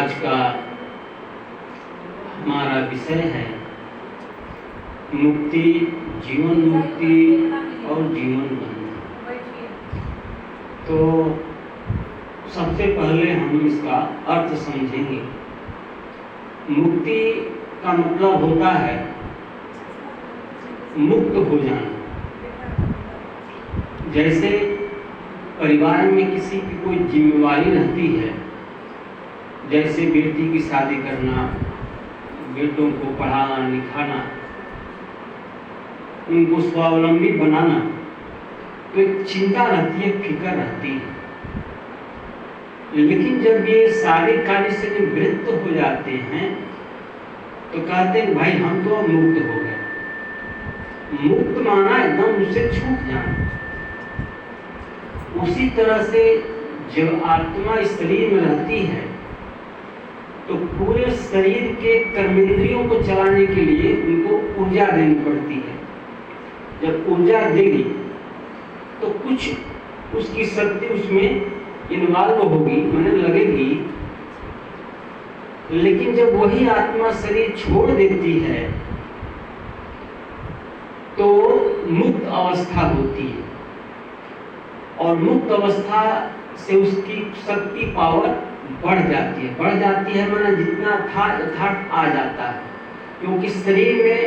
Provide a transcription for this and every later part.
आज का हमारा विषय है मुक्ति, जीवन मुक्ति और जीवन बंधन। तो सबसे पहले हम इसका अर्थ समझेंगे। मुक्ति का मतलब होता है मुक्त हो जाना। जैसे परिवार में किसी की कोई जिम्मेवारी रहती है, जैसे बेटी की शादी करना, बेटों को पढ़ाना लिखाना, उनको स्वावलंबी बनाना, तो एक चिंता रहती है, फिक्र रहती है। लेकिन जब ये सारे कार्य से निवृत्त हो जाते हैं तो कहते हैं भाई हम तो अब मुक्त हो गए। मुक्त माना एकदम उससे छूट जाना। उसी तरह से जब आत्मा इस शरीर में रहती है तो पूरे शरीर के कर्मेंद्रियों को चलाने के लिए उनको ऊर्जा देनी पड़ती है। जब ऊर्जा देगी तो कुछ उसकी शक्ति उसमें इन्वॉल्व होगी, माने लगेगी। लेकिन जब वही आत्मा शरीर छोड़ देती है तो मुक्त अवस्था होती है, और मुक्त अवस्था से उसकी शक्ति पावर बढ़ जाती है माना जितना था यथार्थ आ जाता है, क्योंकि शरीर में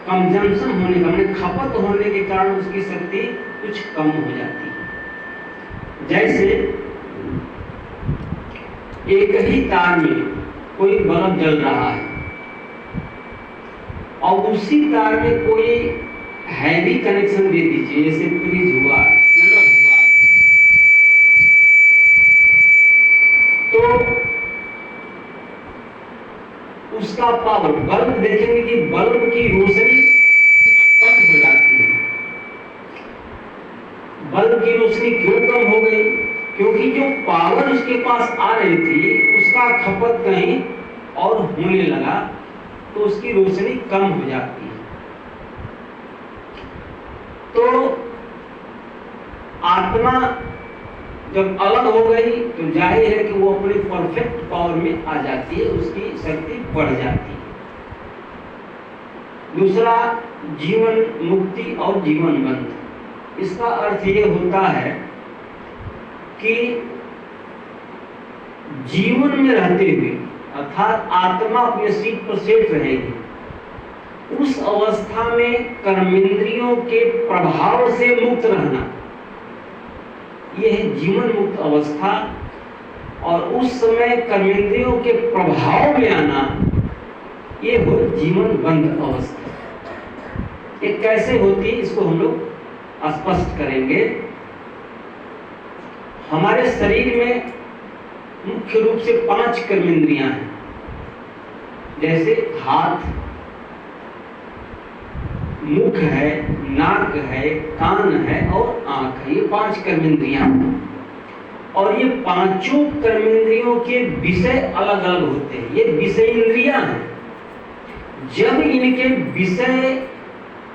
कंजम्पशन होने का माने खपत होने के कारण उसकी शक्ति कुछ कम हो जाती है। जैसे एक ही तार में कोई बल्ब जल रहा है और उसी तार में कोई हैवी कनेक्शन दे दीजिए, जैसे फ्रिज हुआ, कूलर हुआ, तो उसका पावर, बल्ब देखेंगे कि बल्ब की रोशनी कम हो जाती है। बल्ब की रोशनी क्यों कम हो गई? क्योंकि जो पावर उसके पास आ रही थी उसका खपत कहीं और होने लगा, तो उसकी रोशनी कम हो जाती है। तो आत्मा जब अलग हो गई तो जाहिर है कि वो अपने परफेक्ट पावर में आ जाती है, उसकी शक्ति बढ़ जाती है। दूसरा, जीवन मुक्ति और जीवन बंध। इसका अर्थ ये होता है कि जीवन में रहते हुए, अर्थात आत्मा अपने सीट पर सेट रहेगी, उस अवस्था में कर्मेंद्रियों के प्रभाव से मुक्त रहना, यह है जीवन मुक्त अवस्था। और उस समय कर्मेंद्रियों के प्रभाव में आना, यह हो जीवन बंध अवस्था। ये कैसे होती है इसको हम लोग स्पष्ट करेंगे। हमारे शरीर में मुख्य रूप से 5 कर्मेंद्रियां हैं, जैसे हाथ, मुख है, नाक है, कान है और आंख है। ये 5 कर्मेंद्रियां हैं और ये पांचों कर्मेंद्रियों के विषय अलग अलग होते हैं। ये विषयेंद्रियां हैं। जब इनके विषय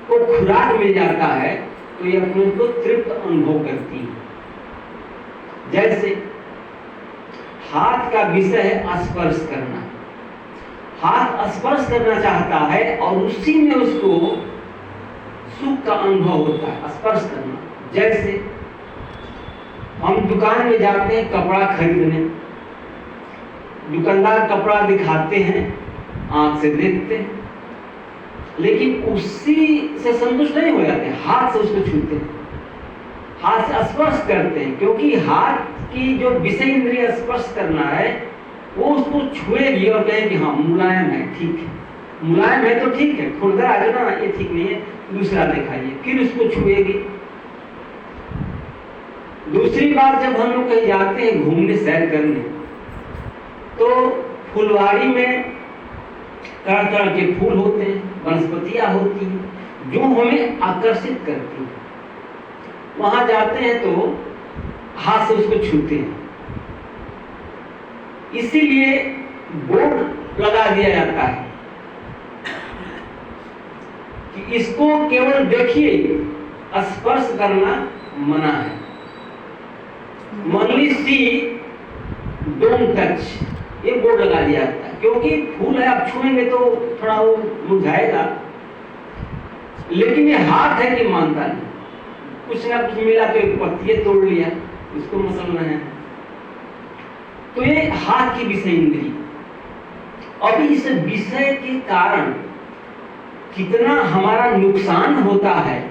को खुराक मिल जाता है तो ये अपने को तृप्त अनुभव करती है। जैसे हाथ का विषय है स्पर्श करना। हाथ स्पर्श करना चाहता है और उसी में उसको सुख का अनुभव होता है, स्पर्श करना। जैसे हम दुकान में जाते हैं कपड़ा खरीदने, दुकानदार कपड़ा दिखाते हैं, आंख से देखते हैं, लेकिन उसी से संतुष्ट नहीं हो जाते, हाथ से उसको छूते हैं, हाथ से स्पर्श करते हैं, क्योंकि हाथ की जो विषय इंद्रिय स्पर्श करना है वो उसको छुएगी और कहेगी हाँ मुलायम है, ठीक है, मुलायम है तो ठीक है, खुरदरा है ना, ये ठीक नहीं है, दूसरा दिखाइए, फिर उसको छुएगी। दूसरी बार जब हम लोग कहीं जाते हैं घूमने सैर करने, तो फुलवारी में तरह तरह के फूल होते हैं, वनस्पतियां होती हैं जो हमें आकर्षित करती हैं। वहां जाते हैं तो हाथ से उसको छूते हैं। इसीलिए बोर्ड लगा दिया जाता है कि इसको केवल देखिए, स्पर्श करना मना है। Only see, don't touch. ये बोर्ड लगा दिया जाता है, क्योंकि फूल है, आप छुएंगे तो थोड़ा वो मुरझाएगा, लेकिन ये हाथ है कि मानता नहीं, कुछ ना कुछ मिला तो एक पत्ती तोड़ लिया, उसको मसल रहे हैं। तो ये हाथ की विषय इंद्रिय। अब इस विषय के कारण कितना हमारा नुकसान होता है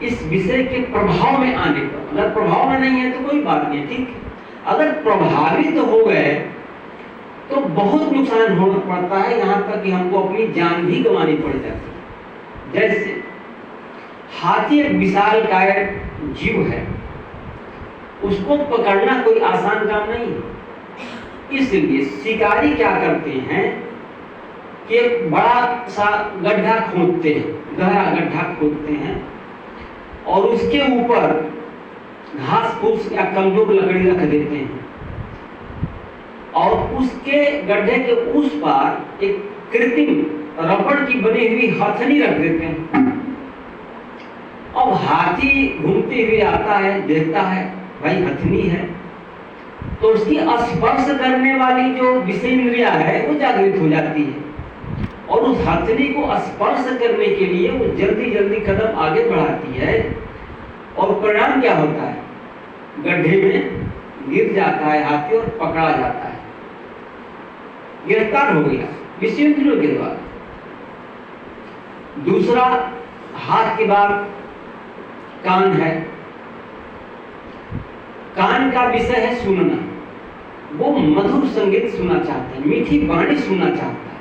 इस विषय के प्रभाव में आने पर। अगर प्रभाव में नहीं है तो कोई बात नहीं, ठीक है। अगर प्रभावित हो गए तो बहुत नुकसान होना पड़ता है, यहाँ तक कि हमको अपनी जान भी गंवानी पड़ जाती है। जैसे हाथी एक विशालकाय जीव है, उसको पकड़ना कोई आसान काम नहीं है। इसलिए शिकारी क्या करते हैं कि एक बड़ा सा गड्ढा खोदते हैं, गहरा गड्ढा खोदते हैं, और उसके ऊपर घास फूस या कमजोर लकड़ी रख देते हैं, और उसके गड्ढे के उस पार एक कृत्रिम रबड़ की बनी हुई हथनी रख देते हैं। अब हाथी घूमते हुए आता है, देखता है भाई हथनी है, तो उसकी स्पर्श करने वाली जो विषय इंद्रिया है वो जागृत हो जाती है, और उस हथनी को स्पर्श करने के लिए वो जल्दी जल्दी कदम आगे बढ़ाती है, और परिणाम क्या होता है, गड्ढे में गिर जाता है हाथी और पकड़ा जाता है, गिरफ्तार हो गया विषय इंद्रियों के द्वारा। दूसरा हाथ के बाद कान है। कान का विषय है सुनना, वो मधुर संगीत सुनना चाहता है, मीठी वाणी सुनना चाहता है,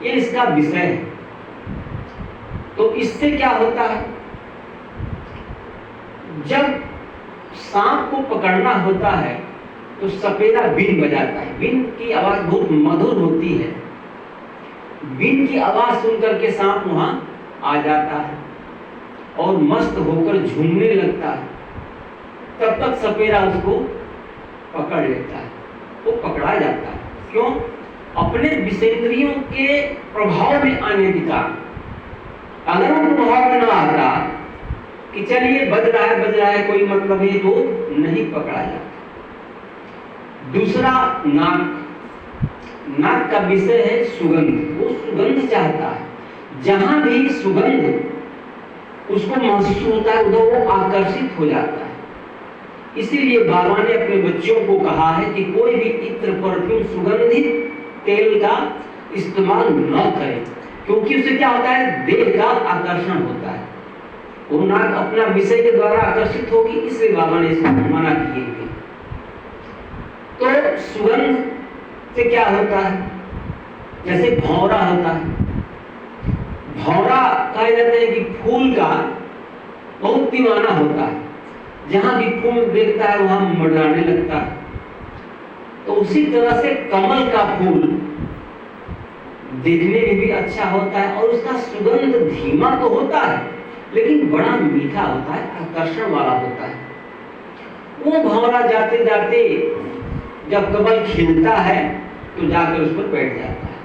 ये इसका विषय है। तो इससे क्या होता है, जब सांप को पकड़ना होता है तो सपेरा बीन बजाता है, बीन की आवाज बहुत मधुर होती है, बीन की आवाज सुनकर के सांप वहां आ जाता है और मस्त होकर झूमने लगता है। तब तक सपेरा उसको पकड़ लेता है, वो पकड़ा जाता है। क्यों? अपने विषेंद्रियों के प्रभाव में आने के कारण। अगर वो प्रभाव में न आता कि चलिए बज रहा है कोई मतलब है, तो नहीं पकड़ा जाता। दूसरा नाक। नाक का विषय है सुगंध, वो सुगंध चाहता है, जहां भी सुगंध उसको महसूस होता है उधर वो आकर्षित हो जाता है। इसीलिए बाबा ने अपने बच्चों को कहा है कि कोई भी इत्र, परफ्यूम, सुगंधित तेल का इस्तेमाल न करें, क्योंकि उससे क्या होता है, देह का आकर्षण होता है, वो नाक अपना विषय के द्वारा आकर्षित होगी, इसलिए बाबा ने इसे मना किए थे। तो सुगंध से क्या होता है, जैसे भौरा होता है, भौरा कहा जाता है कि फूल का बहुत दीवाना होता है, जहां भी फूल देखता है वहां मंडराने लगता है। तो उसी तरह से कमल का फूल देखने में भी अच्छा होता है, और उसका सुगंध धीमा तो होता है लेकिन बड़ा मीठा होता है, आकर्षण वाला होता है। वो भौरा जाते जाते जब कमल खिलता है तो जाकर उस पर बैठ जाता है,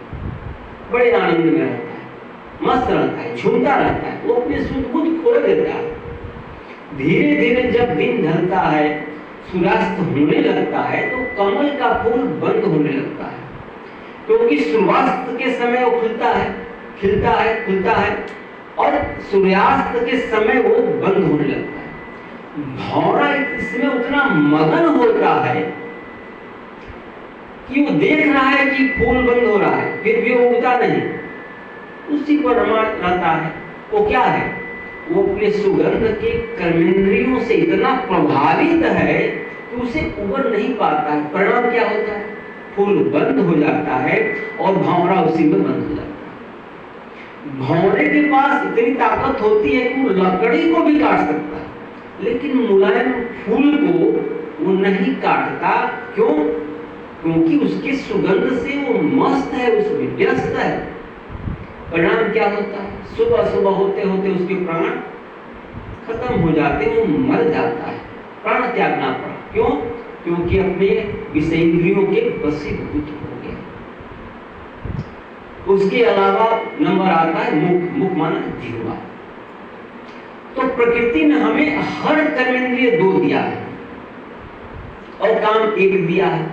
बड़े आनंद में रहता है, मस्त रहता है, झूमता रहता है, वो अपने सुध-बुध खो देता है। धीरे धीरे जब दिन ढलता है, सूर्यास्त होने लगता है, तो कमल का फूल बंद होने लगता है, क्योंकि सूर्यास्त के समय वो खुलता है, खिलता है, खुलता है, और सूर्यास्त के समय वो बंद होने लगता है। भौरा इसमें उतना मगन होता है कि वो देख रहा है कि फूल बंद हो रहा है, फिर भी वो उगता नहीं, उसी पर रमा रहता है। वो क्या है, वो अपने सुगंध के कर्मेंद्रियों से इतना प्रभावित है कि उसे उबर नहीं पाता है। परिणाम क्या होता है, फूल बंद हो जाता है और भौरा उसी में बंद हो जाता है। भौरे के पास इतनी ताकत होती है कि वो लकड़ी को भी काट सकता है, लेकिन मुलायम फूल को वो नहीं काटता। क्यों? क्योंकि उसकी सुगंध से वो मस्त है, उसमें व्यस्त है। परिणाम क्या होता है, सुबह सुबह होते होते उसके प्राण खत्म हो जाते हैं, वो मर जाता है, प्राण त्यागना पड़ा। क्यों? क्योंकि अपने विषयेंद्रियों के वशीभूत हो गया। उसके अलावा नंबर आता है मुख। मुख माना जिह्वा। तो प्रकृति ने हमें हर कर्मेंद्रिय 2 दिया है और काम 1 दिया है।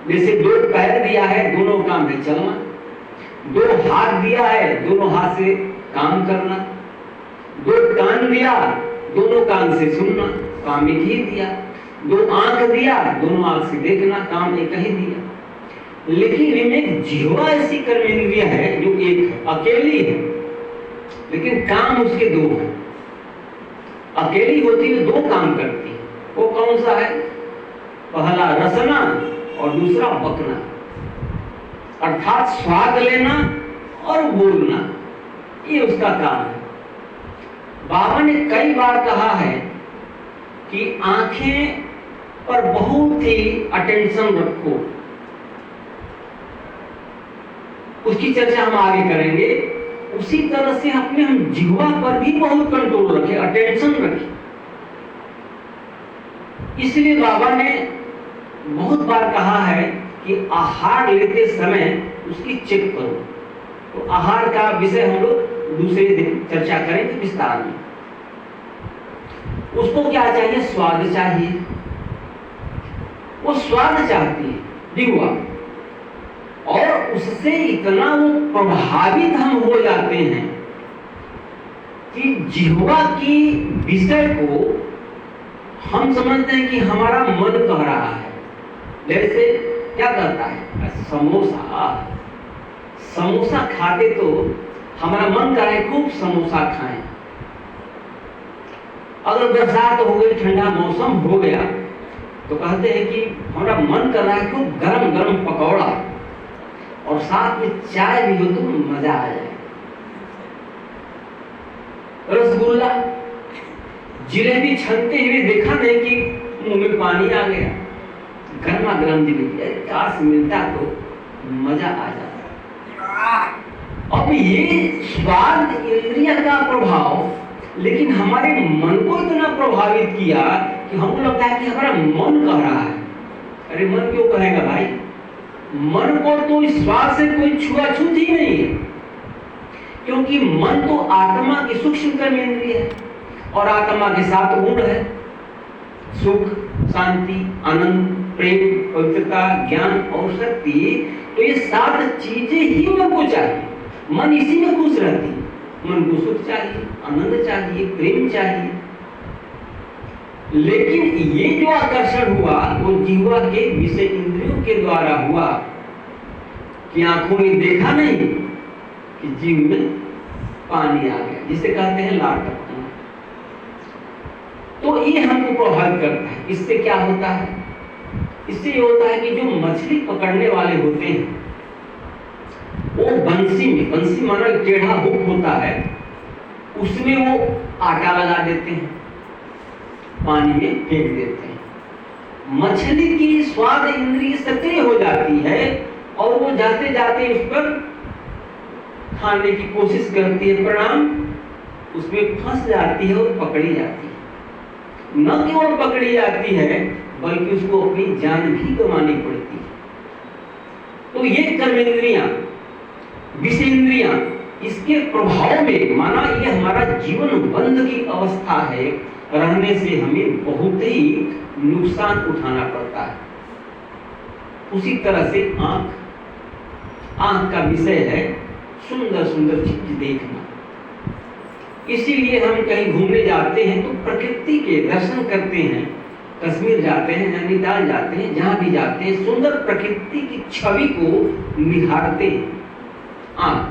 जैसे 2 पैर दिया है, दोनों काम है चलना। 2 हाथ दिया है, दोनों हाथ से काम करना। 2 कान दिया, दोनों कान से सुनना, काम एक ही दिया। 2 आंख दिया, दोनों आंख से देखना, काम एक ही दिया। लेकिन इनमें जिह्वा ऐसी कर्मेंद्रिय है जो एक है, अकेली है, लेकिन काम उसके 2 हैं। अकेली होती है 2 काम करती है। वो कौन सा है? पहला रसना और दूसरा बकना, अर्थात स्वाद लेना और बोलना, ये उसका काम है। बाबा ने कई बार कहा है कि आंखें पर बहुत ही अटेंशन रखो। उसकी चर्चा हम आगे करेंगे। उसी तरह से अपने हम जिह्वा पर भी बहुत कंट्रोल रखें, अटेंशन रखें। इसलिए बाबा ने बहुत बार कहा है कि आहार लेते समय उसकी चेक करो। तो आहार का विषय हम लोग दूसरे दिन चर्चा करेंगे विस्तार में। उसको क्या चाहिए? स्वाद चाहिए। वो स्वाद चाहती है जिह्वा, और उससे इतना वो प्रभावित हम हो जाते हैं कि जिह्वा की विषय को हम समझते हैं कि हमारा मन कह रहा है। जैसे क्या कहता है? समोसा। समोसा खाते तो हमारा मन कर रहा है खूब समोसा खाएं। अगर बरसात हो गई, ठंडा मौसम हो गया, तो कहते हैं कि हमारा मन कर रहा है खूब गरम गरम पकौड़ा और साथ में चाय भी हो तो मजा आ जाए। रसगुल्ला, जिलेबी छनते हुए देखा नहीं कि मुंह में पानी आ गया। गर्मा गर्म जिलेबी काश मिलता तो मजा आ जाता। अब ये स्वाद इंद्रिय का प्रभाव लेकिन हमारे मन को इतना प्रभावित किया कि हमको लगता है कि हमारा मन कह रहा है। अरे मन क्यों कहेगा भाई? मन को तो इस स्वाद से कोई छुआछूत ही नहीं है, क्योंकि मन तो आत्मा की सूक्ष्म कर्मेंद्रिय है और आत्मा के 7 गुण है: सुख, शांति, आनंद, प्रेम, पवित्रता, ज्ञान और शक्ति। तो ये 7 चीजें ही मन को चाहिए। मन इसी में खुश रहती है। मन को सुख चाहिए, आनंद चाहिए, प्रेम चाहिए। लेकिन ये जो आकर्षण हुआ वो जिह्वा के विषय इंद्रियों के द्वारा हुआ कि आंखों ने देखा नहीं कि जीव में पानी आ गया, जिसे कहते हैं लार टपकना। तो ये हमको प्रभावित करता है। इससे क्या होता है? इससे ये होता है कि जो मछली पकड़ने वाले होते हैं वो बंसी में, बंसी मानो एक टेढ़ा हुक होता है, उसमें वो आटा लगा देते हैं, पानी में फेंक देते हैं। मछली की स्वाद इंद्रिय सक्रिय हो जाती है और वो जाते जाते उस पर खाने की कोशिश करती है, परिणाम उसमें फंस जाती है और पकड़ी जाती है। न केवल पकड़ी जाती है बल्कि उसको अपनी जान भी गंवानी पड़ती है। तो ये कर्मेंद्रियां, विषेंद्रियां, इसके प्रभाव में माना ये हमारा जीवन बंध की अवस्था है, रहने से हमें बहुत ही नुकसान उठाना पड़ता है। उसी तरह से आंख का विषय है सुंदर सुंदर चीज देखना। इसीलिए हम कहीं घूमने जाते हैं तो प्रकृति के दर्शन करते हैं। कश्मीर जाते हैं, नैनीताल जाते हैं, जहां भी जाते हैं सुंदर प्रकृति की छवि को निहारते हैं आंख।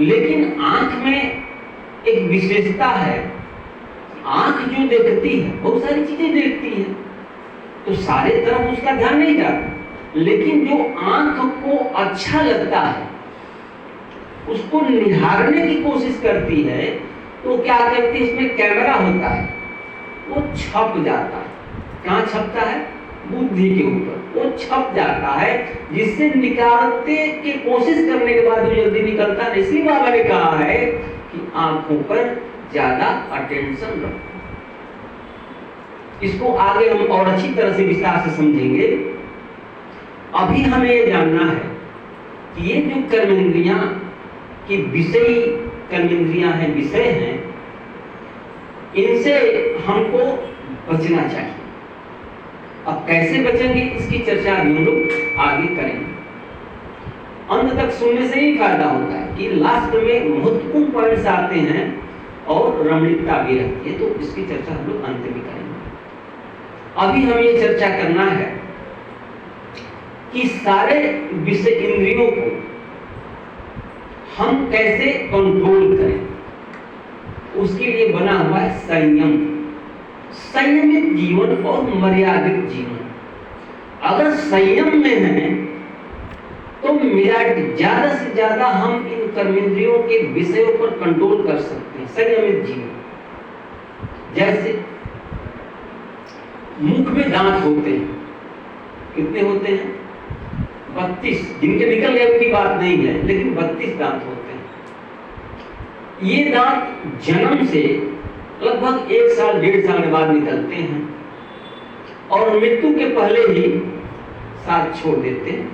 लेकिन आंख में एक विशेषता है, आंख जो देखती है बहुत सारी चीजें देखती है, तो सारे तरफ उसका ध्यान नहीं जाता। लेकिन जो आंख को अच्छा लगता है उसको निहारने की कोशिश करती है, तो क्या करती है? इसमें कैमरा होता है, वो छप जाता है। कहाँ छपता है? बुद्धि के ऊपर वो छप जाता है, जिससे निकालते की कोशिश करने के बाद वो जल्दी निकलता नहीं। इसलिए बाबा ने कहा है कि आंखों पर ज्यादा अटेंशन रखो। इसको आगे हम और अच्छी तरह से विस्तार से समझेंगे। अभी हमें ये जानना है कि ये जो कर्मेंद्रियां की विषय कर्मेंद्रियां हैं, विषय हैं, इनसे हमको बचना चाहिए। अब कैसे बचेंगे इसकी चर्चा भी हम लोग आगे करेंगे। अंत तक सुनने से ही फायदा होता है कि लास्ट में महत्वपूर्ण पॉइंट्स आते हैं और रमणीयता भी रहती है, तो इसकी चर्चा हम लोग अंत में करेंगे। अभी हम ये चर्चा करना है कि सारे विषय इंद्रियों को हम कैसे कंट्रोल करें। उसके लिए बना हुआ है संयम, संयमित जीवन और मर्यादित जीवन। अगर संयम में है तो ज्यादा से ज्यादा हम इन कर्मेंद्रियों के विषयों पर कंट्रोल कर सकते हैं। संयमित जीवन, जैसे मुख में दांत होते हैं, कितने होते हैं? 32, जिनके निकल गए की बात नहीं है, लेकिन 32 दांत होते हैं। ये दांत जन्म से लगभग 1 साल 1.5 साल के बाद निकलते हैं और मृत्यु के पहले ही साथ छोड़ देते हैं।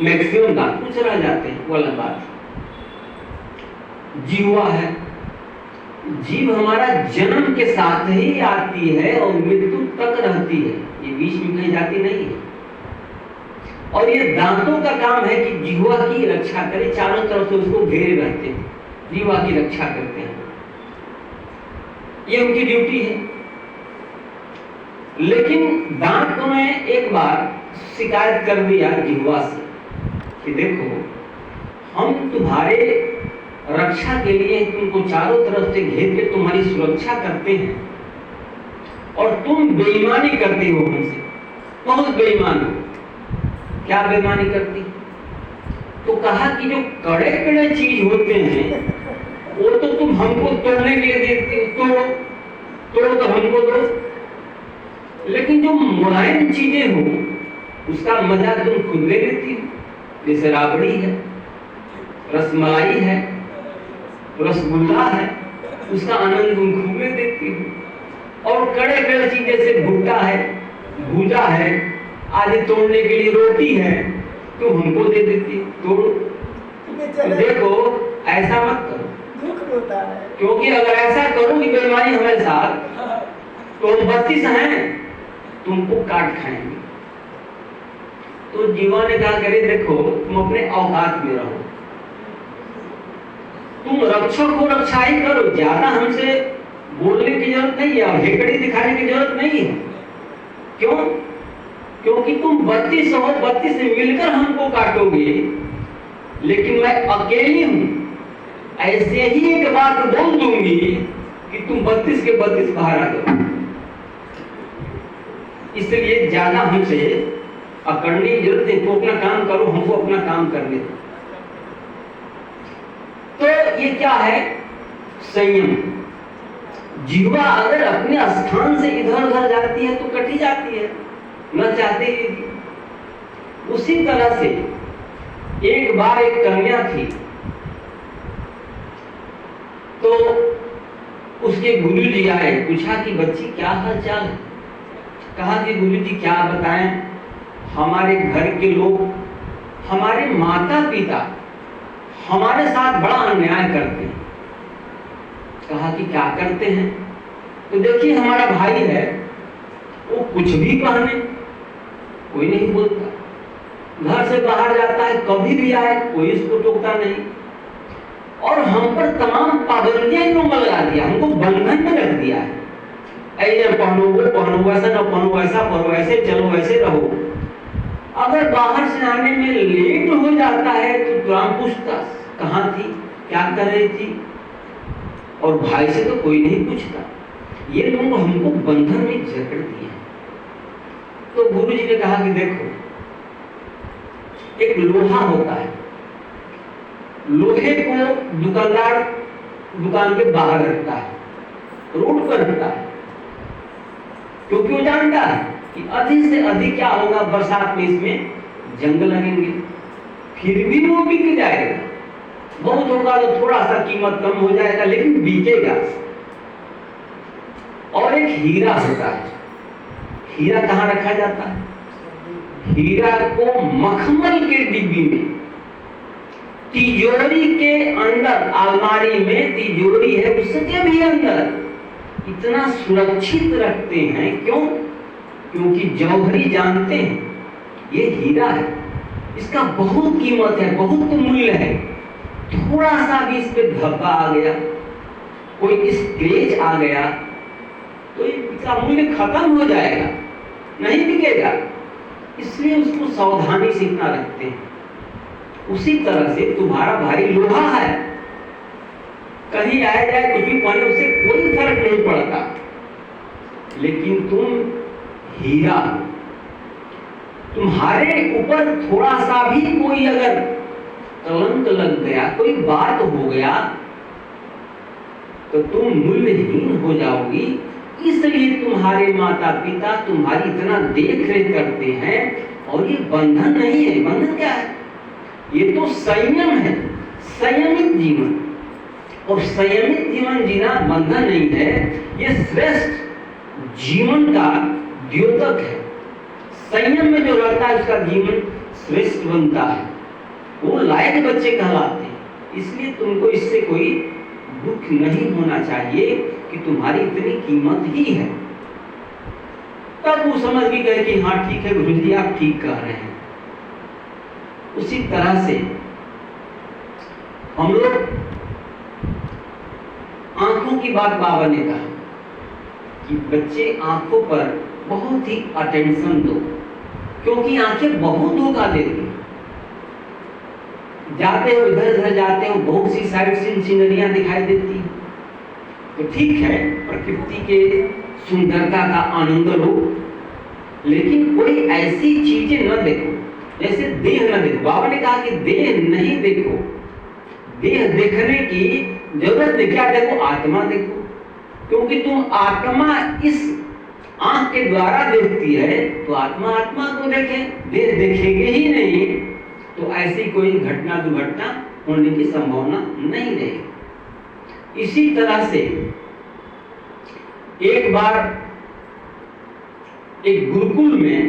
मैक्सिमम दांत कुछ रह जाते हैं, वो अलग बात। जीवा है, जीव हमारा जन्म के साथ ही आती है और मृत्यु तक रहती है, ये बीच में कहीं जाती नहीं है। और ये दांतों का काम है कि जीवा की रक्षा करे, चारों तरफ से उसको घेरे रहते हैं, जीवा की रक्षा करते हैं, ये उनकी ड्यूटी है। लेकिन दांत को मैं एक बार शिकायत कर दिया जीवा से कि देखो, हम तुम्हारे रक्षा के लिए तुमको चारों तरफ से घेर के तुम्हारी सुरक्षा करते हैं और तुम बेईमानी करते हो हमसे, बहुत बेईमानी। क्या बेईमानी करती? तो कहा कि जो कड़े कड़े चीज होते हैं वो तो तुम हमको तोड़ने के लिए देती हो, तोड़ो तो हमको दो, लेकिन जो मुलायम चीजें हो उसका मजा तुम खुद ले लेती हो। जैसे राबड़ी है, रसमलाई है, रसगुल्ला है, उसका आनंद तुम खूब ले देती हो। और कड़े कड़े चीज जैसे भुट्टा है, भूजा है, आदि तोड़ने के लिए रोटी है, तो हमको दे देती हो, तोड़ो। तो देखो, ऐसा मत करो, दुख होता है। क्योंकि अगर ऐसा करोगी बेईमानी हमारे साथ तो हम 32 हैं, तुमको काट खाएंगे। तो जीवा ने कहा, करे देखो, तुम अपने औकात में रहो, तुम रक्षक को रक्षा ही करो, ज्यादा हमसे बोलने की जरूरत नहीं है और हेकड़ी दिखाने की जरूरत नहीं है। क्यों? क्योंकि तुम 32 हो, 32 से मिलकर हमको काटोगे, लेकिन मैं अकेली हूं। ऐसे ही एक बात बोल दूंगी कि तुम 32 के 32 बाहर आ जाओ। इसलिए ज्यादा हमसे अकड़ने की जरूरत नहीं, तो अपना काम करो, हमको अपना काम करने दो। तो ये क्या है? संयम। जीवा अगर अपने स्थान से इधर उधर जाती है तो कटी जाती है, न चाहते ही। उसी तरह से एक बार एक कन्या थी, तो उसके गुरुजी आए, पूछा कि बच्ची क्या हाल चाल है? कहा कि गुरुजी क्या बताएं, हमारे घर के लोग, हमारे माता पिता हमारे साथ बड़ा अन्याय करते हैं। कहा कि क्या करते हैं? तो देखिए, हमारा भाई है, वो कुछ भी पहने कोई नहीं बोलता, घर से बाहर जाता है, कभी भी आए कोई इसको टोकता नहीं, और हम पर तमाम पाबंदियां इन्होंने लगा दिया, हमको बंधन में रख दिया है। ऐसे पहनो, वो पहनो, वैसा न पहनो, ऐसा पहनो, ऐसे चलो, ऐसे रहो। अगर बाहर से आने में लेट हो जाता है तो तुरंत पूछता, कहाँ थी, क्या कर रही थी? और भाई से तो कोई नहीं पूछता। ये लोग हमको बंधन में जकड़ दिए। तो गुरुजी ने कहा कि देखो, एक लोहा होता है, लोहे को दुकानदार दुकान के बाहर रखता है, रोड पर रखता है, क्योंकि वो जानता है कि अधिक से अधिक क्या होगा, बरसात में इसमें जंग लगेंगे, फिर भी वो बिक जाएगा। बहुत होगा तो थोड़ा सा कीमत कम हो जाएगा, लेकिन बिकेगा। और एक हीरा होता है, हीरा कहाँ रखा जाता है? हीरा को मखमल के डिब्बी में, तिजोरी के अंदर, अलमारी में तिजोरी है, उसके भी अंदर इतना सुरक्षित रखते हैं। क्यों? क्योंकि जौहरी जानते हैं ये हीरा है, इसका बहुत कीमत है, बहुत मूल्य है। थोड़ा सा भी इस पे धब्बा आ गया, कोई स्क्रैच आ गया तो इसका मूल्य खत्म हो जाएगा, नहीं बिकेगा। इसलिए उसको सावधानी से इतना रखते हैं। उसी तरह से तुम्हारा भाई लोहा है, कहीं आया जाए कुछ भी पानी, उससे कोई फर्क नहीं पड़ता। लेकिन तुम हीरा, तुम्हारे ऊपर थोड़ा सा भी कोई अगर कलंक लग गया, कोई बात हो गया तो तुम मूल्यहीन हो जाओगी। इसलिए तुम्हारे माता पिता तुम्हारी इतना देख रेख करते हैं। और ये बंधन नहीं है। बंधन क्या है? ये तो संयम है, संयमित जीवन। और संयमित जीवन जीना बंधन नहीं है, ये श्रेष्ठ जीवन का द्योतक है। संयम में जो रहता है उसका जीवन श्रेष्ठ बनता है, वो लायक बच्चे कहलाते हैं। इसलिए तुमको इससे कोई दुख नहीं होना चाहिए कि तुम्हारी इतनी कीमत ही है। तब वो समझ भी गए कि हाँ ठीक है गुरुजी, आप ठीक कह रहे हैं। उसी तरह से हम लोग, आंखों की बात बाबा ने कहा कि बच्चे आंखों पर बहुत ही अटेंशन दो, क्योंकि आंखें बहुत धोखा देती हैं। जाते हो इधर उधर जाते हो, बहुत सी साइड सीनरियां दिखाई देती हैं, तो ठीक है प्रकृति के सुंदरता का आनंद लो, लेकिन कोई ऐसी चीजें न देखो जैसे देह न देखो। बाबा ने कहा कि देह नहीं देखो, देह देखने की जरूरत नहीं। क्या देखो? आत्मा देखो, क्योंकि तुम आत्मा इस आंख के द्वारा देखती है, तो आत्मा आत्मा को देखे, देह देखेंगे ही नहीं, तो ऐसी कोई घटना दुर्घटना होने की संभावना नहीं रहेगी। इसी तरह से एक बार एक गुरुकुल में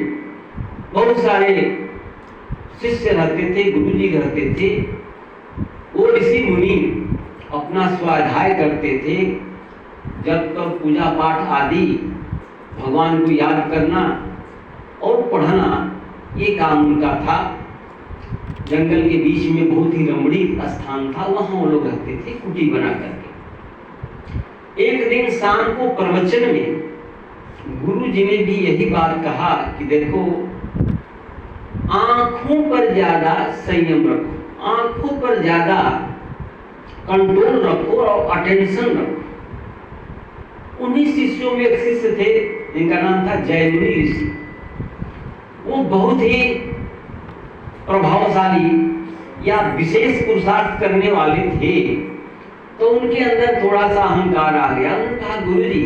बहुत सारे शिष्य रहते थे, गुरुजी रहते थे। वो ऋषि मुनि अपना स्वाध्याय करते थे, जब तक पूजा पाठ आदि, भगवान को याद करना और पढ़ना, ये काम उनका था। जंगल के बीच में बहुत ही रमणीक स्थान था, वहां वो लोग रहते थे कुटी बना करके। एक दिन शाम को प्रवचन में गुरु जी ने भी यही बात कहा कि देखो, आंखों पर ज्यादा संयम रखो, आंखों पर ज्यादा कंट्रोल रखो और अटेंशन रखो। उन्हीं शिष्यों में एक शिष्य थे जिनका नाम था जयमुनि ऋषि। वो बहुत ही प्रभावशाली या विशेष पुरुषार्थ करने वाले थे, तो उनके अंदर थोड़ा सा अहंकार आ गया। उन्होंने कहा गुरुजी,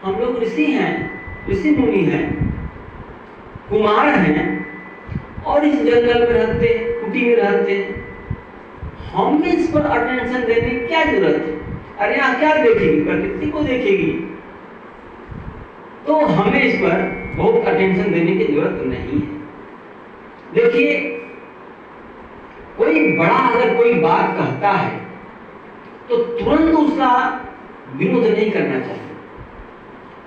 हम लोग ऋषि हैं, ऋषि मुनि हैं, कुमार हैं, और इस जंगल में रहते, कुटी में रहते, हमें इस पर अटेंशन देने की क्या जरूरत है? अरे यहाँ क्या देखेगी? प्रकृति को देखेगी, तो हमें इस पर बहुत अटेंशन देने की जरूरत नहीं है। देखिए, कोई बड़ा अगर कोई बात कहता है तो तुरंत उसका विरोध नहीं करना चाहिए।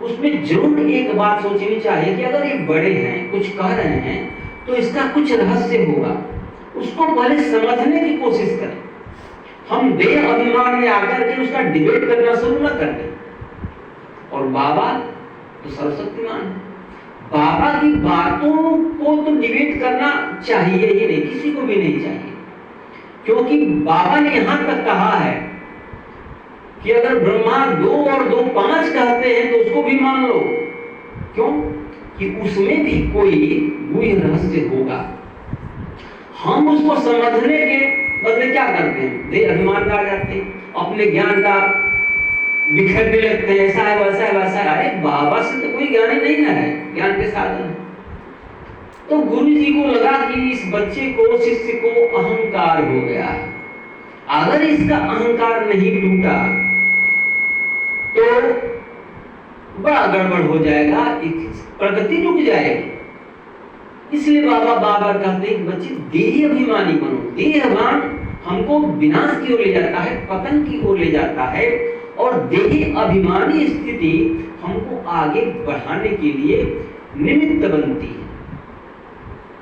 उसमें जरूर एक बात सोचनी चाहिए कि अगर ये बड़े हैं, कुछ कह रहे हैं, तो इसका कुछ रहस्य होगा। उसको पहले समझने की कोशिश करें। हम देह अभिमान में आकर के उसका डिबेट करना शुरू न कर दें। और बाबा तो सर्वशक्तिमान है, बाबा की बातों को तो डिबेट करना चाहिए ही नहीं, किसी को भी नहीं चाहिए। क्योंकि बाबा ने यहां तक कहा है कि अगर ब्रह्मा 2 और 2 5 कहते हैं तो उसको भी मान लो। क्यों? कि उसमें भी कोई गुह्य रहस्य होगा। हम उसको समझने के बदले क्या करते हैं? देह अभिमान में आ जाते हैं, अपने ज्ञान का बिखरने लगते हैं, ऐसा है वैसा है वैसा है। अरे बाबा से तो कोई ज्ञान नहीं ना है, ज्ञान के साधन है। तो गुरु जी को लगा कि इस बच्चे को, शिष्य को अहंकार हो गया है। अगर इसका अहंकार नहीं टूटा तो बड़ा गड़बड़ हो जाएगा, प्रगति रुक जाएगी। इसलिए बाबा बाबा कहते हैं बच्चे देह अभिमानी बनो। देह अभिमान हमको विनाश की ओर ले जाता है, पतन की ओर ले जाता है, और देह अभिमानी स्थिति हमको आगे बढ़ाने के लिए निमित्त बनती है।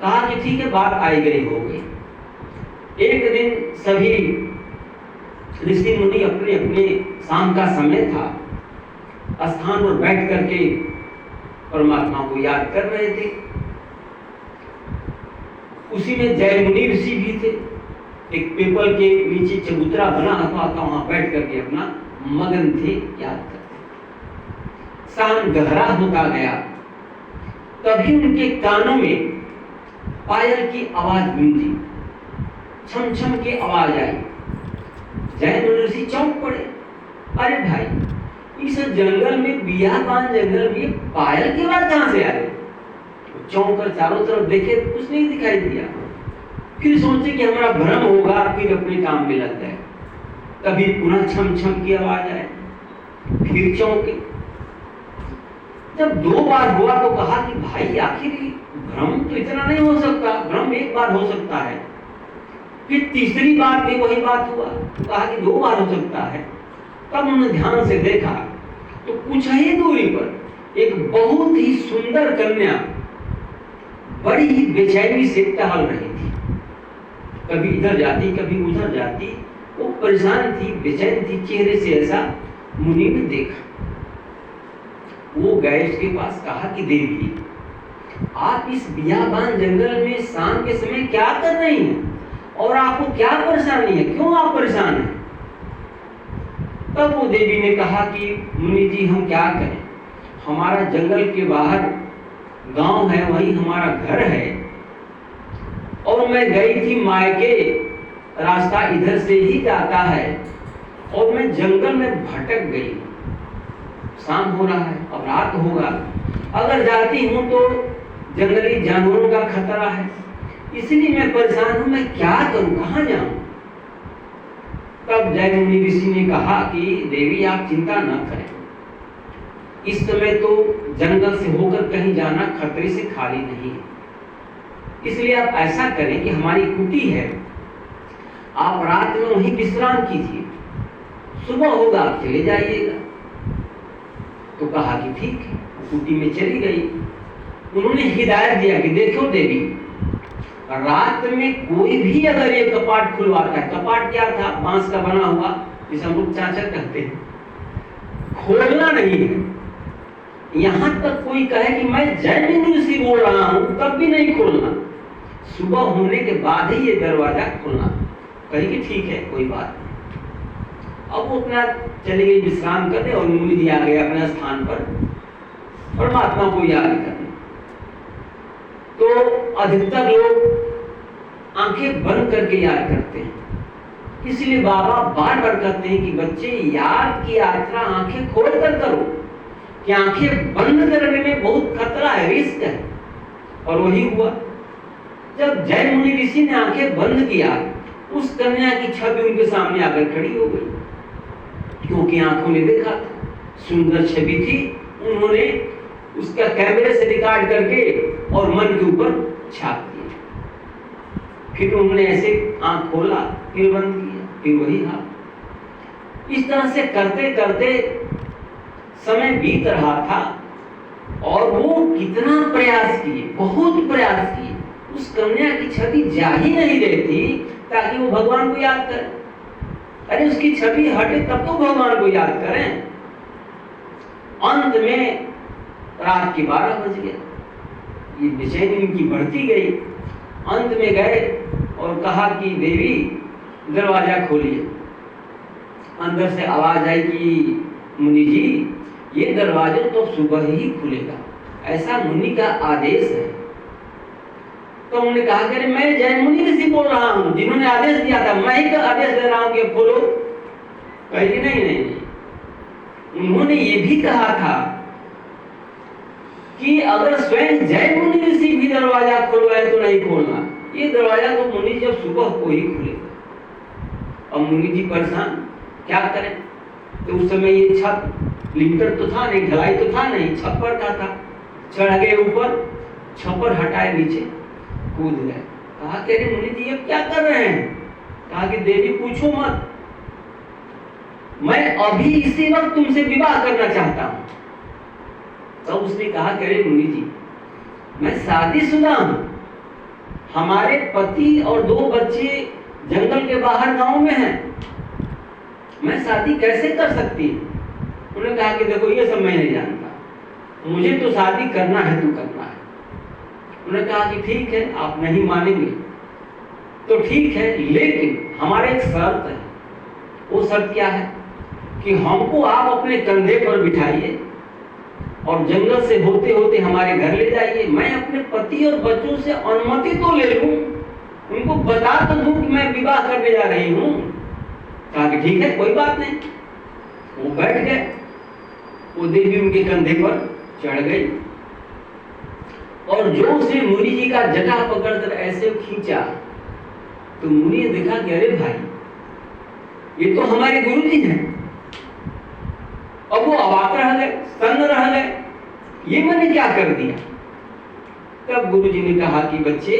कहा कि ठीक है, बात आई गई हो गई। एक दिन सभी ऋषि मुनि अपने अपने शाम का समय था, स्थान पर बैठ करके परमात्मा को याद कर रहे थे। उसी में जय मुनि ऋषि भी थे। एक पीपल के नीचे चबूतरा बना हुआ था, वहां बैठ करके अपना मगन थे, याद करते। शाम गहरा होता गया, तभी उनके कानों में पायल की आवाज गूंजी, छम छम की आवाज आई। जय मुनि ऋषि चौंक पड़े। अरे भाई, इस जंगल में, बियाबान जंगल में पायल की आवाज कहां से आ रही? चौंक कर चारों तरफ देखे, कुछ नहीं दिखाई दिया। फिर सोचे कि हमारा भ्रम होगा, फिर अपने काम में लग गए। तभी पुनः छम छम की आवाज आए, फिर चौंके। जब 2 बार हुआ तो कहा कि भाई आखिर भ्रम तो इतना नहीं हो सकता, भ्रम एक बार हो सकता है। फिर तीसरी बार भी वही बात हुआ, तो कहा कि 2 बार हो सकता है। तब उन्होंने ध्यान से देखा तो कुछ ही दूरी पर एक बहुत ही सुंदर कन्या बड़ी ही बेचैनी से टहल रही थी। कभी इधर जाती, कभी उधर जाती। वो परेशान थी, बेचैन थी, चेहरे से ऐसा मुनि ने देखा। वो गए उसके पास, कहा कि देवी, आप इस बियाबान जंगल में शाम के समय क्या कर रही हैं और आपको क्या परेशानी है, क्यों आप परेशान हैं? तब वो देवी ने कहा कि मुनि जी, हम क्या करें, हमारा जंगल के बाहर गांव है, वहीं हमारा घर है, और मैं गई थी मायके, रास्ता इधर से ही जाता है, और मैं जंगल में भटक गई। शाम हो रहा है, अब रात होगा, अगर जाती हूं तो जंगली जानवरों का खतरा है, इसलिए मैं परेशान हूं, मैं क्या करूं, कहां जाऊं? तब जय मुनि ऋषि ने कहा कि देवी, आप चिंता न करें, इस समय तो जंगल से होकर कहीं जाना खतरे से खाली नहीं है, इसलिए आप ऐसा करें कि हमारी कुटी है, आप रात में वहीं विश्राम कीजिए, सुबह होगा आप चले जाइएगा। तो कहा कि ठीक है, कुटी में चली गई। उन्होंने हिदायत दिया कि देखो देवी, रात में कोई भी अगर ये कपाट खुलवाता है, कपाट क्या था, बांस का बना हुआ, जिसे हम लोग चाचर कहते हैं, खोलना नहीं है। यहां तक कोई कहे कि मैं जय मुनि ऋषि बोल रहा हूं, तब भी नहीं खोलना, सुबह होने के बाद ही ये दरवाजा खोलना। कही कि ठीक है, कोई बात नहीं। अब वो अपना चले गए विश्राम करने, और मुनि जी आ गए अपने स्थान पर परमात्मा को याद करने। तो अधिकतर लोग आंखें बंद करके याद करते हैं, इसलिए बाबा बार बार कहते हैं कि बच्चे, याद की यात्रा आंखें खोल कर करो, कि आंखें बंद करने में बहुत खतरा है, रिस्क है। और वही हुआ। जब जय मुनि ऋषि ने आंखें बंद किया, उस कन्या की छवि उनके सामने आकर खड़ी हो गई, क्योंकि आंखों ने देखा था, सुंदर छवि थी। उन्होंने उसका कैमरे से रिकॉर्ड करके और मन के ऊपर छाप दिया। फिर उन्होंने ऐसे आंख खोला, फिर बंद किया, फिर वही हाल। इस तरह से करते करते समय बीत रहा था, और वो कितना प्रयास किए, बहुत प्रयास किए, उस कन्या की छवि जा ही नहीं रही थी, ताकि वो भगवान को याद करे। अरे उसकी छवि हटे तब तो भगवान को याद करें। अंत में रात के 12 बज गए, ये बेचैनी इनकी बढ़ती गई। अंत में गए और कहा कि देवी, दरवाजा खोलिए। अंदर से आवाज आई कि मुनि जी, ये दरवाजा तो सुबह ही खुलेगा, ऐसा मुनि का आदेश है। तो उन्होंने कहा कि मैं जय मुनि ऋषि बोल रहा हूं, जिन्होंने आदेश दिया था, मैं ही आदेश दे रहा हूं कि खोलो। कही नहीं, उन्होंने ये भी कहा था कि अगर स्वयं जय मुनि ऋषि भी दरवाजा खुलवाए तो नहीं खोलना, ये दरवाजा तो मुनि जब सुबह को ही खुलेगा। अब मुनि जी परेशान, क्या करें? तो उस समय ये छत, लिंटर तो था नहीं, ढलाई तो था नहीं, छप्पर का था। चढ़ गए ऊपर, छप्पर हटाए, नीचे कूद गए। कहा कि अरे मुनि जी, अब क्या कर रहे हैं? कहा कि देवी पूछो मत, मैं अभी इसी वक्त तुमसे विवाह करना चाहता हूं। तब उसने कहा कि अरे मुनि जी, मैं शादीशुदा हूं, हमारे पति और 2 बच्चे जंगल के बाहर गांव में हैं, मैं शादी कैसे कर सकती हूँ? उन्होंने कहा कि देखो ये सब मैं नहीं जानता, मुझे तो शादी करना है तो करना है। उन्होंने कहा कि ठीक है, आप नहीं मानेंगे तो ठीक है, लेकिन हमारा एक शर्त है। वो शर्त क्या है कि हमको आप अपने कंधे पर बिठाइए और जंगल से होते होते हमारे घर ले जाइए। मैं अपने पति और बच्चों से अनुमति तो ले लूं, उनको बता तो दूं कि मैं विवाह करने जा रही हूं। कहा कि ठीक है, कोई बात नहीं। वो बैठ गए, वो देवी उनके कंधे पर चढ़ गई और जोर से मुनि जी का जटा पकड़कर ऐसे खींचा तो मुनि ने देखा कि अरे भाई, ये तो हमारे गुरु जी हैं। अब वो अवाक रह गए, सन्न रह गए, ये मैंने क्या कर दिया? तब गुरु जी ने कहा कि बच्चे,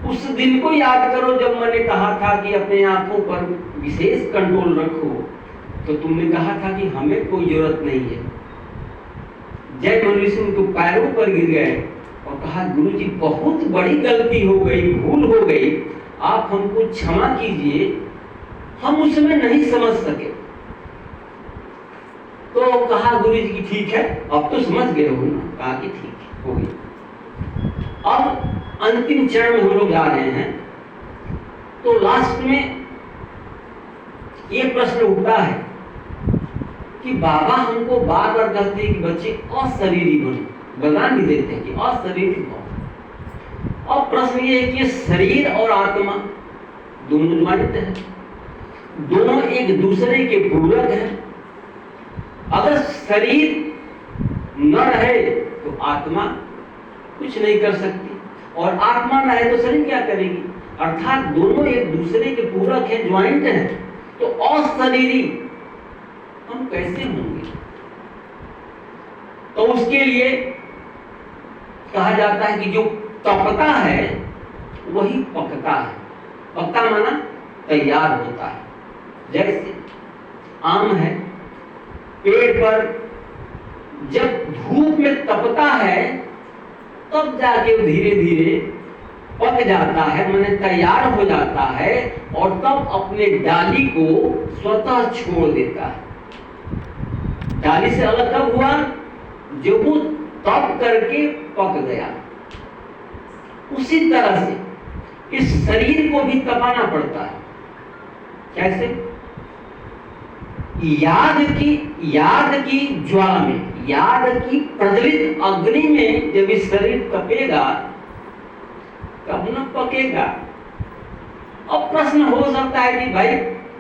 उस दिन को याद करो जब मैंने कहा था कि अपने आंखों पर विशेष कंट्रोल रखो, तो तुमने कहा था कि हमें कोई जरूरत नहीं है। जय मनुष्य उनको पैरों पर गिर गए और कहा गुरु जी बहुत बड़ी गलती हो गई, भूल हो गई, आप हमको क्षमा कीजिए, हम उसमें नहीं समझ सके। तो कहा गुरु जी की ठीक है, अब तो समझ गए हो ना? कहा कि ठीक है, हो गई। अब अंतिम चरण में हम लोग जा रहे हैं। तो लास्ट में ये प्रश्न उठता है कि बाबा हमको बार बार कहते हैं कि बच्चे अशरीरी बनो, बलिदान भी देते हैं कि अशरीरी बनो। अब प्रश्न ये है कि शरीर और आत्मा दोनों ज्वाइंट हैं, दोनों एक दूसरे के पूरक हैं। अगर शरीर न रहे तो आत्मा कुछ नहीं कर सकती और आत्मा न रहे तो शरीर क्या करेगी? अर्थात दोनों एक दूसरे के पूरक हैं, ज्वाइंट हैं। तो अशरीरी हम कैसे होंगे? तो उसके लिए कहा जाता है कि जो तपता है वही पकता है। पकता माना तैयार होता है। जैसे आम है, पेड़ पर जब धूप में तपता है तब जाके वो धीरे धीरे पक जाता है, माने तैयार हो जाता है और तब अपने डाली को स्वतः छोड़ देता है। डाली से अलग कब हुआ? जब वो तप करके पक गया। उसी तरह से इस शरीर को भी तपाना पड़ता है। कैसे? याद की ज्वाला में, याद की प्रज्वलित अग्नि में जब इस शरीर तपेगा तब न पकेगा। अब प्रश्न हो सकता है कि भाई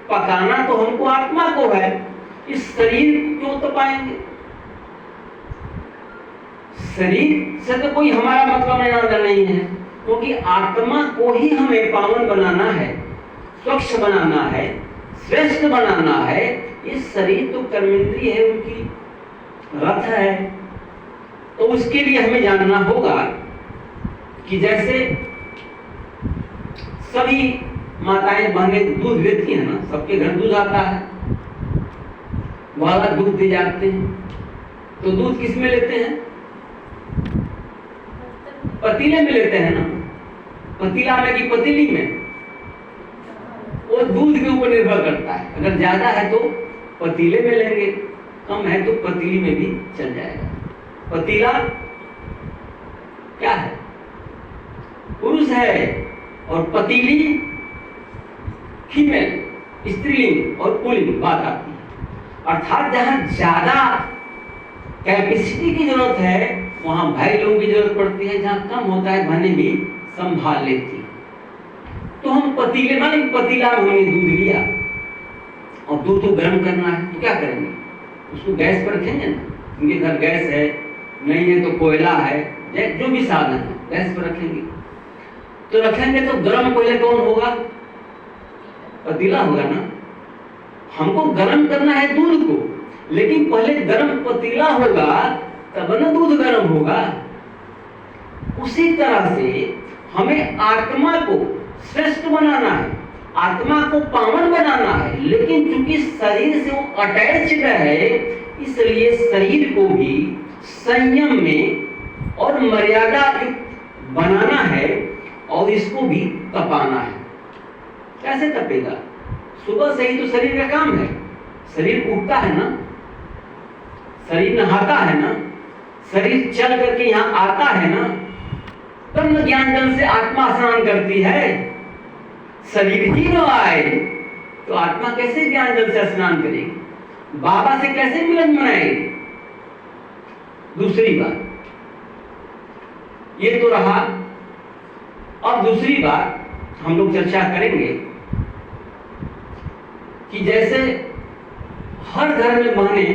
पकाना तो हमको आत्मा को है, इस शरीर क्यों तपाएंगे? शरीर से तो कोई हमारा मतलब नहीं है, क्योंकि आत्मा को ही हमें पावन बनाना है, स्वच्छ बनाना है, श्रेष्ठ बनाना है। ये शरीर तो कर्मेंद्रिय है, उनकी रथ है। तो उसके लिए हमें जानना होगा कि जैसे सभी माताएं बहनें दूध देती हैं ना, सबके घर दूध आता है, वाला दूध दे जाते हैं। तो दूध किस में लेते हैं? पतीले में लेते हैं ना। पतीला में कि पतीली में, वो दूध के ऊपर निर्भर करता है। अगर ज्यादा है तो पतीले में लेंगे, कम है तो पतीली में भी चल जाएगा। पतीला क्या है? पुरुष है और पतीली फीमेल, स्त्रीलिंग और पुल्लिंग बात आती है। अर्थात जहां ज्यादा कैपेसिटी की जरूरत है वहां भाई लोगों की जरूरत पड़ती है, जहां कम होता है बहनें भी संभाल लेती है। तो हम पतीले माने पतीला में हमने दूध लिया और दूध को गर्म करना है तो क्या करेंगे? उसको गैस पर रखेंगे ना। उनके घर गैस है, नहीं है तो कोयला है, जो भी साधन है गैस पर रखेंगे। तो रखेंगे तो गर्म पहले कौन होगा? पतीला होगा ना। हमको गर्म करना है दूध को, लेकिन पहले गर्म पतीला होगा तब न दूध गर्म होगा। उसी तरह से हमें आत्मा को श्रेष्ठ बनाना है, आत्मा को पावन बनाना है, लेकिन चूंकि शरीर से वो अटैच्ड है, इसलिए शरीर को भी संयम में और मर्यादा युक्त बनाना है और इसको भी तपाना है। कैसे तपेगा? सुबह से ही तो शरीर का काम है। शरीर उठता है ना, शरीर नहाता है ना, शरीर चल करके यहाँ आता है ना, तब न ज्ञान जल से आत्मा स्नान करती है। शरीर ही न आए तो आत्मा कैसे ज्ञान जल से स्नान करेगी? बाबा से कैसे मिलन बनाएगी? दूसरी बात ये तो रहा। अब दूसरी बात हम लोग चर्चा करेंगे कि जैसे हर घर में बहनें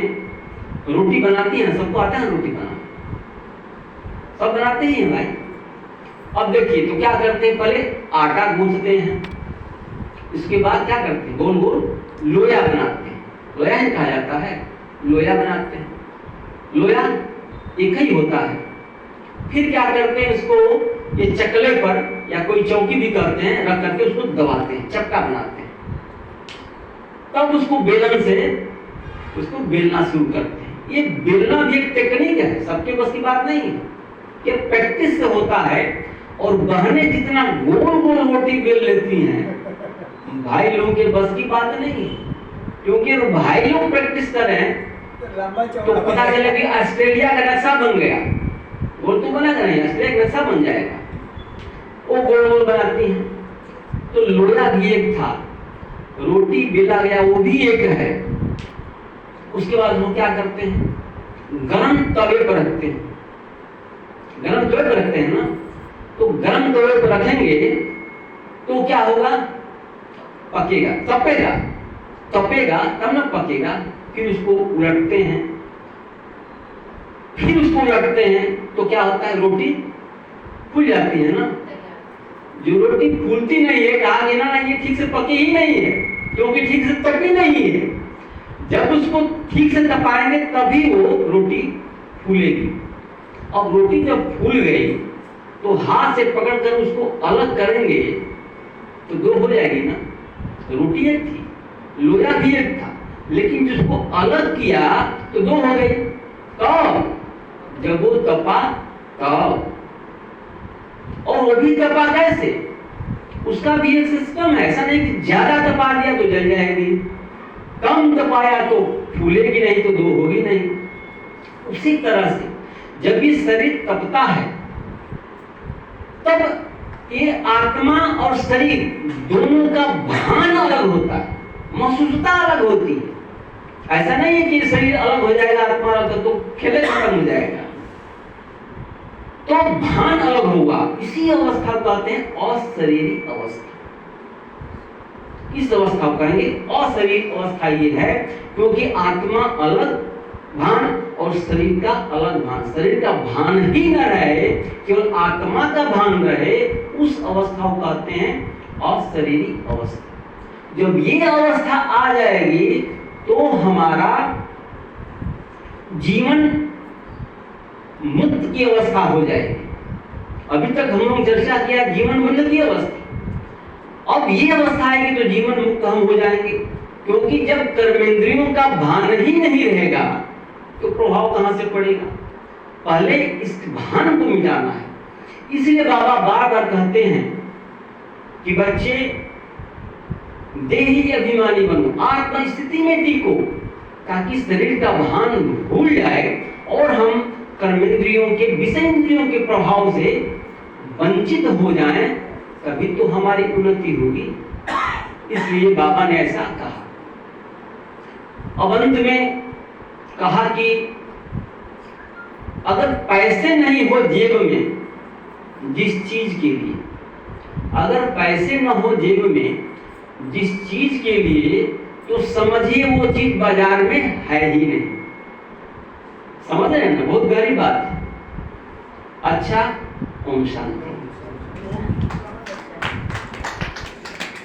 रोटी बनाती हैं, सबको आता है रोटी बनाना, सब बनाते ही हैं भाई। अब देखिए तो क्या करते हैं, पहले आटा गूंथते हैं, इसके बाद क्या करते हैं, गोल गोल लोया बनाते हैं। लोया ही कहा जाता है, लोया बनाते हैं। लोया एक ही होता है। फिर क्या करते हैं, इसको ये चकले पर या कोई चौकी भी करते हैं, रख करके उसको दबाते हैं, चक्का बनाते हैं। तब उसको बेलन से उसको बेलना शुरू करते हैं। ये बेलना भी एक टेक्निक है, सबके बस की बात नहीं है, ये प्रैक्टिस से होता है। और बहनें जितना गोल गोल रोटी बेल लेती हैं, भाई लोगों के बस की बात नहीं है। क्योंकि भाई लोग प्रैक्टिस करें तो पता चले कि ऑस्ट्रेलिया का नक्शा बन गया। गोल तो बना नहीं, ऑस्ट्रेलिया का नक्शा बन जाएगा। वो गोल गोल बनाती हैं। तो लोया भी एक था, रोटी बेला गया वो भी एक है। उसके बाद वो क्या करते हैं, गरम तवे पर रखते हैं। गरम तवे पर रखते हैं ना, तो गरम तवे पर रखेंगे तो क्या होगा, पकेगा, तपेगा, तपेगा तब ना पकेगा। फिर उसको उलटते हैं, फिर उसको उलटते हैं तो क्या होता है, रोटी फूल जाती है ना। जो रोटी फूलती नहीं है, कहा गया ना ये ठीक से पकी ही नहीं है, क्योंकि ठीक से तपी नहीं है। जब उसको ठीक से तपाएंगे तभी वो रोटी फूलेगी। अब रोटी जब फूल गई तो हाथ से पकड़कर उसको अलग करेंगे तो दो हो जाएगी ना। रोटी एक थी, लोया भी एक था, लेकिन जिसको अलग किया तो दो हो गई। तब जब वो तपा तब, और वो भी तपा कैसे, उसका भी एक सिस्टम है। ऐसा नहीं कि ज्यादा तपा दिया तो जल जाएगी, कम तपाया तो फूलेगी नहीं, तो दो होगी नहीं। उसी तरह से जब ये शरीर तपता है तब ये आत्मा और शरीर दोनों का भान अलग होता है, महसूसता अलग होती है। ऐसा नहीं है कि शरीर अलग हो जाएगा, आत्मा अलग तो खेले खत्म हो जाएगा। तो भान अलग होगा। इसी अवस्था को कहते हैं अशरीरी अवस्था। इस अवस्था को कहेंगे अशरीरी अवस्था। ये है क्योंकि आत्मा अलग भान और शरीर का अलग भान। शरीर का भान ही न रहे, केवल आत्मा का भान रहे, उस अवस्था को कहते हैं अशरीरी अवस्था। जब ये अवस्था आ जाएगी तो हमारा जीवन मुक्त की अवस्था हो जाएगी। अभी तक हम लोग चर्चा किया जीवन बंध की अवस्था। अब ये अवस्था आएगी तो जीवन मुक्त हम हो जाएंगे, क्योंकि जब कर्मेंद्रियों का भान ही नहीं रहेगा तो प्रभाव कहां से पड़ेगा। पहले इस भान को मिटाना है। इसलिए बाबा बार बार कहते हैं कि बच्चे देही अभिमानी बनो, आत्म स्थिति में टिको, ताकि शरीर का भान भूल जाए और हम कर्मेंद्रियों के विषय इंद्रियों के प्रभाव से वंचित हो जाएं, तभी तो हमारी उन्नति होगी। इसलिए बाबा ने ऐसा कहा। अब अंत में कहा कि अगर पैसे नहीं हो जेब में जिस चीज के लिए, अगर पैसे न हो जेब में जिस चीज के लिए, तो समझिए वो चीज बाजार में है ही नहीं। समझ रहे हैं ना, बहुत गहरी बात है। अच्छा, ओम शांति।